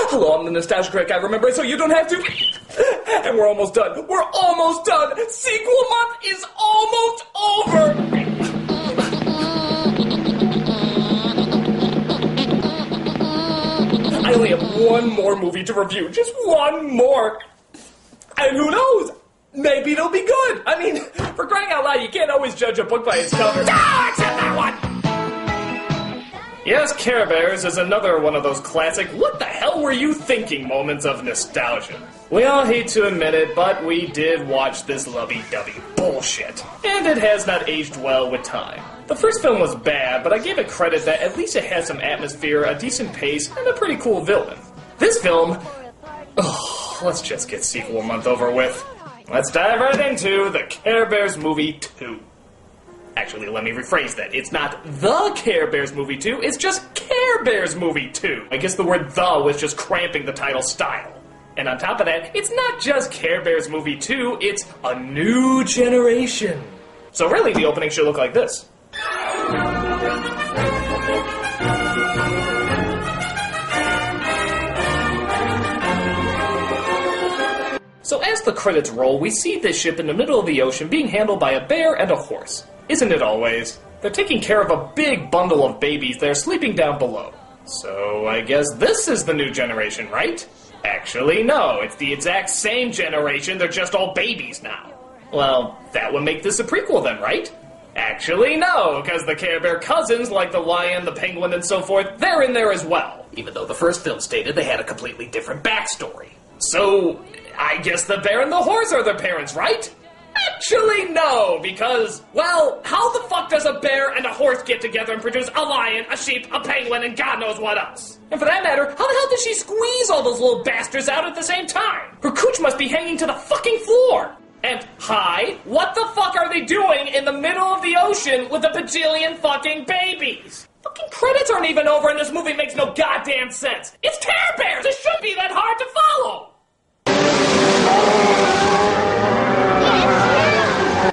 Hello, I'm the nostalgia critic. I remember it so you don't have to. And we're almost done. We're almost done. Sequel month is almost over. I only have one more movie to review. Just one more. And who knows? Maybe it'll be good. I mean, for crying out loud, you can't always judge a book by its cover. Ah, except that one! Yes, Care Bears is another one of those classic what the hell were you thinking moments of nostalgia. We all hate to admit it, but we did watch this lovey-dovey bullshit. And it has not aged well with time. The first film was bad, but I give it credit that at least it had some atmosphere, a decent pace, and a pretty cool villain. This film... Oh, let's just get sequel month over with. Let's dive right into the Care Bears Movie 2. Actually, let me rephrase that. It's not the Care Bears Movie 2, it's just Care Bears Movie 2. I guess the word the was just cramping the title style. And on top of that, it's not just Care Bears Movie 2, it's a new generation. So really, the opening should look like this. So as the credits roll, we see this ship in the middle of the ocean being handled by a bear and a horse. Isn't it always? They're taking care of a big bundle of babies that are sleeping down below. So I guess this is the new generation, right? Actually, no, it's the exact same generation, they're just all babies now. Well, that would make this a prequel then, right? Actually, no, because the Care Bear cousins, like the lion, the penguin, and so forth, they're in there as well. Even though the first film stated they had a completely different backstory. So, I guess the bear and the horse are their parents, right? Actually, no, because, well, how the fuck does a bear and a horse get together and produce a lion, a sheep, a penguin, and God knows what else? And for that matter, how the hell did she squeeze all those little bastards out at the same time? Her cooch must be hanging to the fucking floor. And, hi, what the fuck are they doing in the middle of the ocean with a bajillion fucking babies? Fucking credits aren't even over and this movie makes no goddamn sense. It's Care Bears! It shouldn't be that hard to follow!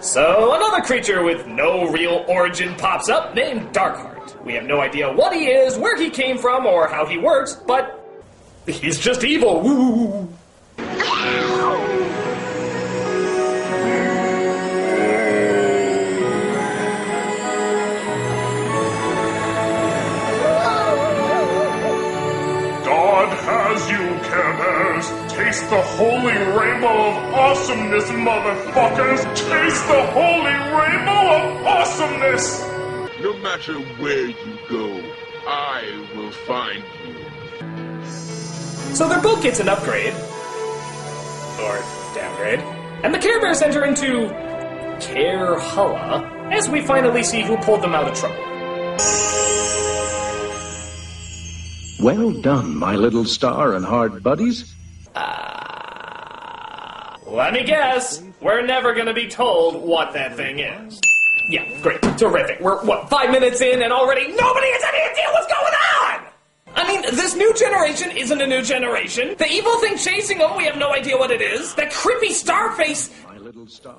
So, another creature with no real origin pops up, named Darkheart. We have no idea what he is, where he came from, or how he works, but he's just evil. Woo! God has you, Care Bears. Taste the holy rainbow of awesomeness, motherfuckers! Taste the holy rainbow of awesomeness! No matter where you go, I will find you. So their boat gets an upgrade. Or downgrade. And the Care Bears enter into Carehulla, as we finally see who pulled them out of trouble. Well done, my little star and hard buddies. Let me guess. We're never gonna be told what that thing is. Yeah, great. Terrific. We're, 5 minutes in and already nobody has any idea what's going on! I mean, this new generation isn't a new generation. The evil thing chasing them, we have no idea what it is. That creepy star face...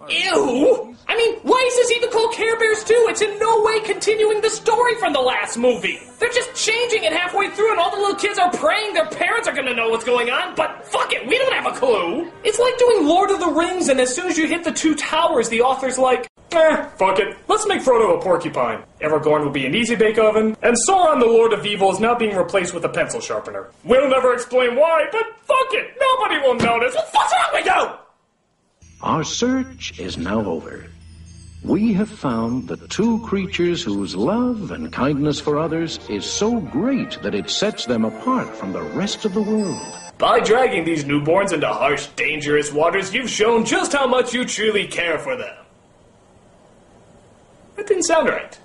Ew! I mean, why is this even called Care Bears 2? It's in no way continuing the story from the last movie. They're just changing it halfway through and all the little kids are praying their parents are gonna know what's going on, but fuck it, we don't have a clue. It's like doing Lord of the Rings and as soon as you hit the 2 towers, the author's like, fuck it, let's make Frodo a porcupine. Aragorn will be an easy bake oven, and Sauron the Lord of Evil is now being replaced with a pencil sharpener. We'll never explain why, but fuck it, nobody will notice. What the fuck's wrong with you? Our search is now over. We have found the 2 creatures whose love and kindness for others is so great that it sets them apart from the rest of the world. By dragging these newborns into harsh, dangerous waters, you've shown just how much you truly care for them. That didn't sound right.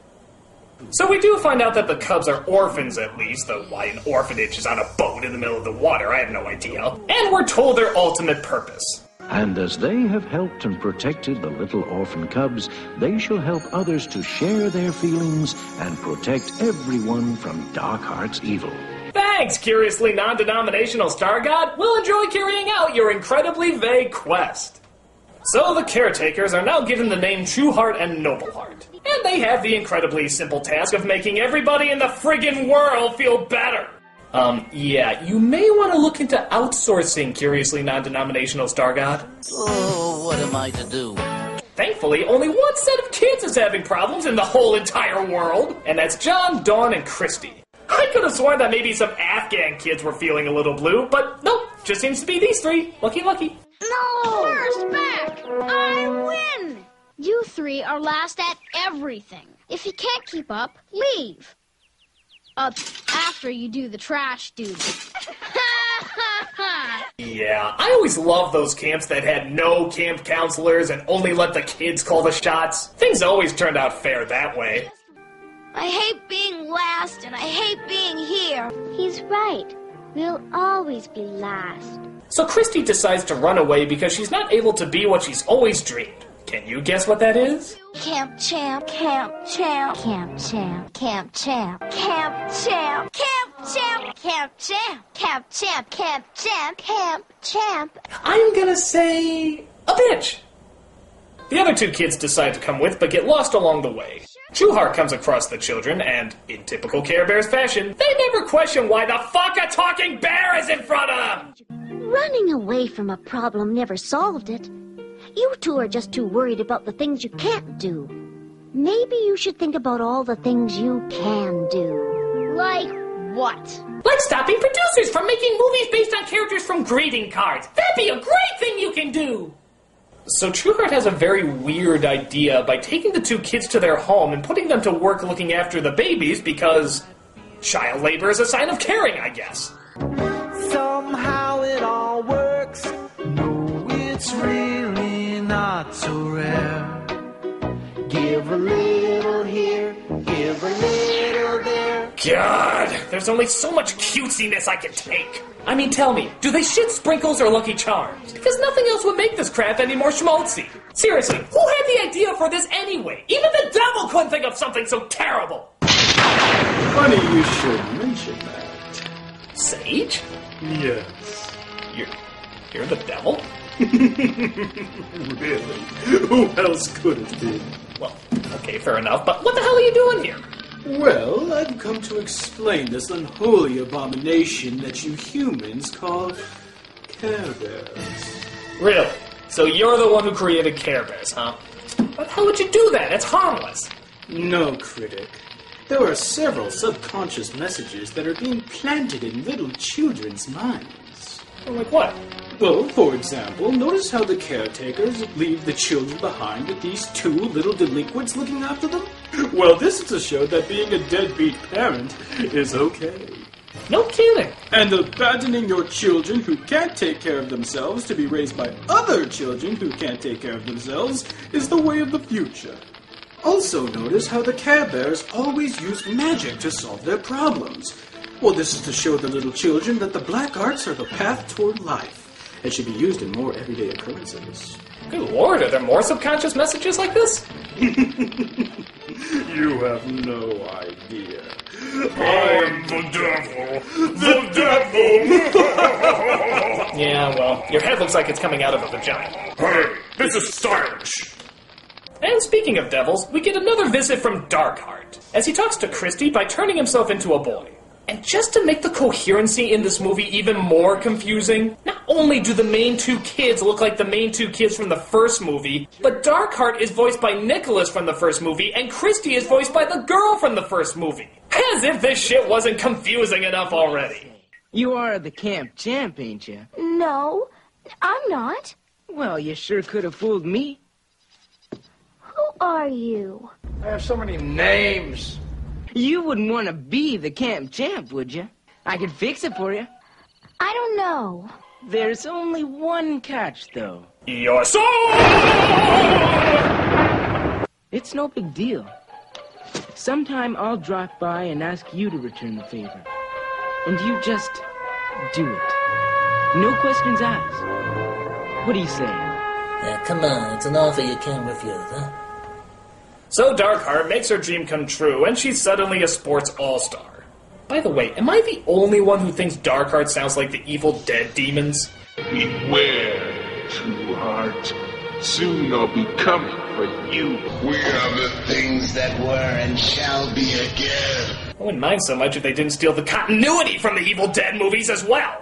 So we do find out that the cubs are orphans at least, though why an orphanage is on a boat in the middle of the water, I have no idea. And we're told their ultimate purpose. And as they have helped and protected the little orphan cubs, they shall help others to share their feelings and protect everyone from Darkheart's evil. Thanks, curiously non-denominational star god. We'll enjoy carrying out your incredibly vague quest. So the caretakers are now given the name Trueheart and Nobleheart. And they have the incredibly simple task of making everybody in the friggin' world feel better. Yeah, you may want to look into outsourcing Curiously Non-Denominational Star God. Oh, what am I to do? Thankfully, only one set of kids is having problems in the whole entire world, and that's John, Dawn, and Christy. I could have sworn that maybe some Afghan kids were feeling a little blue, but nope, just seems to be these three. Lucky. No! First back! I win! You three are last at everything. If you can't keep up, leave. After you do the trash duty. Yeah, I always loved those camps that had no camp counselors and only let the kids call the shots. Things always turned out fair that way. I hate being last and I hate being here. He's right. We'll always be last. So Christy decides to run away because she's not able to be what she's always dreamed. Can you guess what that is? Camp champ, camp champ, Camp champ. camp champ, camp champ, camp champ, camp champ, camp champ, camp champ, camp champ. I'm gonna say a bitch. The other two kids decide to come with, but get lost along the way. Trueheart comes across the children, and, in typical Care Bears fashion, they never question why the fuck a talking bear is in front of them! Running away from a problem never solved it. You two are just too worried about the things you can't do. Maybe you should think about all the things you can do. Like what? Like stopping producers from making movies based on characters from greeting cards. That'd be a great thing you can do! So Trueheart has a very weird idea by taking the two kids to their home and putting them to work looking after the babies because child labor is a sign of caring, I guess. Somehow it all works. No, it's really not so rare. Give a little here, give a little there. God, there's only so much cutesiness I can take. I mean, tell me, do they shit sprinkles or Lucky Charms? Because nothing else would make this crap any more schmaltzy. Seriously, who had the idea for this anyway? Even the devil couldn't think of something so terrible. Funny you should mention that. Sage? Yes. You're the devil? Really? Who else could it be? Well, okay, fair enough, but what the hell are you doing here? Well, I've come to explain this unholy abomination that you humans call Care Bears. Really? So you're the one who created Care Bears, huh? But how would you do that? It's harmless. No, Critic. There are several subconscious messages that are being planted in little children's minds. Like what? Well, for example, notice how the caretakers leave the children behind with these two little delinquents looking after them? Well, this is to show that being a deadbeat parent is okay. No kidding. And abandoning your children who can't take care of themselves to be raised by other children who can't take care of themselves is the way of the future. Also notice how the Care Bears always use magic to solve their problems. Well, this is to show the little children that the black arts are the path toward life and should be used in more everyday occurrences. Good lord, are there more subconscious messages like this? You have no idea. I am the devil! The devil! Yeah, well, your head looks like it's coming out of a vagina. Hey, this is stylish! And speaking of devils, we get another visit from Darkheart, as he talks to Christy by turning himself into a boy. And just to make the coherency in this movie even more confusing, not only do the main two kids look like the main two kids from the first movie, but Darkheart is voiced by Nicholas from the first movie, and Christy is voiced by the girl from the first movie. As if this shit wasn't confusing enough already. You are the camp champ, ain't you? No, I'm not. Well, you sure could have fooled me. Who are you? I have so many names. You wouldn't want to be the camp champ, would you? I could fix it for you. I don't know. There's only one catch, though. Your soul! It's no big deal. Sometime I'll drop by and ask you to return the favor. And you just do it. No questions asked. What do you say? Yeah, come on, it's an offer you can't refuse, huh? So Darkheart makes her dream come true, and she's suddenly a sports all-star. By the way, am I the only one who thinks Darkheart sounds like the Evil Dead demons? Beware, Trueheart. Soon I'll be coming for you. We are the things that were and shall be again. I wouldn't mind so much if they didn't steal the continuity from the Evil Dead movies as well.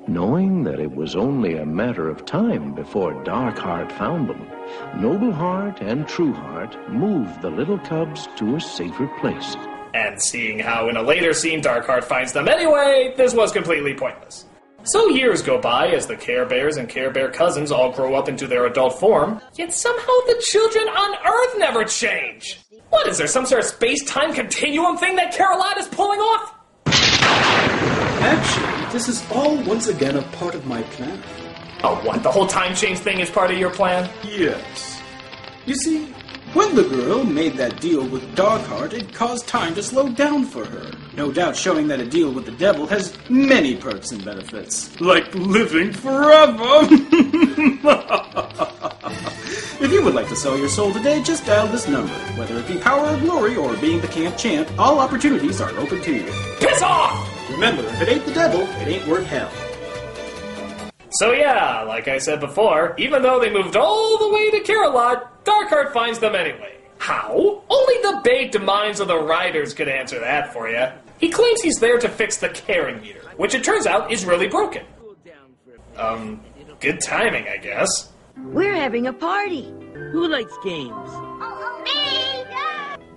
Knowing that it was only a matter of time before Darkheart found them, Nobleheart and Trueheart moved the little cubs to a safer place. And seeing how in a later scene Darkheart finds them anyway, this was completely pointless. So years go by as the Care Bears and Care Bear cousins all grow up into their adult form, yet somehow the children on Earth never change. What, is there some sort of space-time continuum thing that Care-a-Lot is pulling off? Actually, this is all once again a part of my plan. Oh, what? The whole time change thing is part of your plan? Yes. You see, when the girl made that deal with Darkheart, it caused time to slow down for her. No doubt showing that a deal with the devil has many perks and benefits. Like living forever! If you would like to sell your soul today, just dial this number. Whether it be power or glory or being the camp champ, all opportunities are open to you. Piss off! Remember, if it ain't the devil, it ain't worth hell. So yeah, like I said before, even though they moved all the way to Care-a-Lot, Darkheart finds them anyway. How? Only the baked minds of the writers could answer that for you. He claims he's there to fix the caring meter, which it turns out is really broken. Good timing, I guess. We're having a party. Who likes games? Me!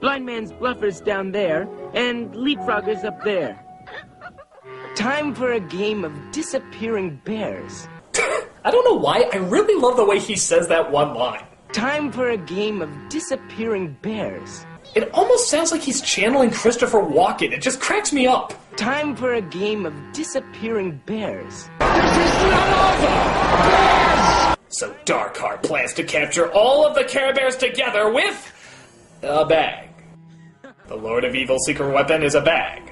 Blind Man's Bluffer's down there, and Leapfroggers up there. Time for a game of disappearing bears. I don't know why, I really love the way he says that one line. Time for a game of disappearing bears. It almost sounds like he's channeling Christopher Walken. It just cracks me up. Time for a game of disappearing bears. So Darkheart plans to capture all of the Care Bears together with a bag. The Lord of Evil's secret weapon is a bag.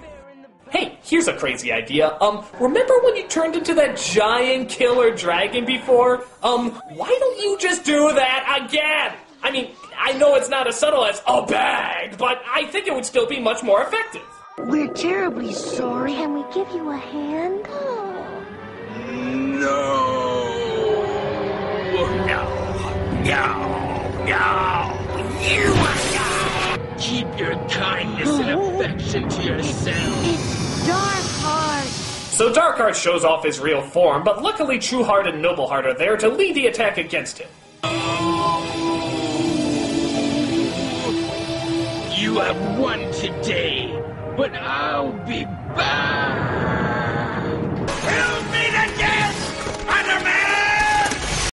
Hey, here's a crazy idea. Remember when you turned into that giant killer dragon before? Why don't you just do that again? I mean, I know it's not as subtle as a bag, but I think it would still be much more effective. We're terribly sorry. Can we give you a hand? Keep your kindness and affection to yourself. It's Darkheart. So Darkheart shows off his real form, but luckily Trueheart and Nobleheart are there to lead the attack against him. You have won today, but I'll be back.